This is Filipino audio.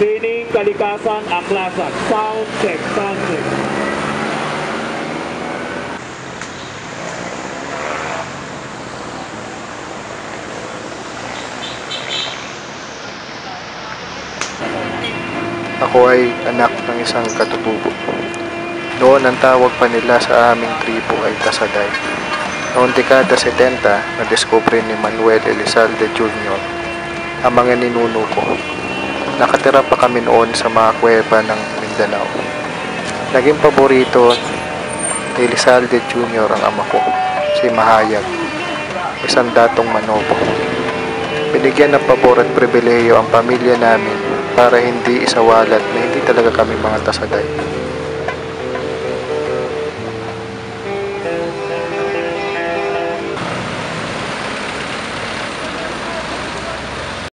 Sining, kalikasan, aklasan. Sound check, sound check. Ako ay anak ng isang katutubo. Noon ang tawag pa nila sa aming tribo ay Tasaday. Noong dekada 70, nadiskubre ni Manuel Elizalde Jr. ang mga ninuno ko. Nakatira pa kami noon sa mga kuweba ng Mindanao. Naging paborito ni Elizalde Jr. ang ama ko, si Mahayag, isang datong manobo. Binigyan ng pabor at pribilehiyo ang pamilya namin para hindi isawalat na hindi talaga kami mga Tasaday.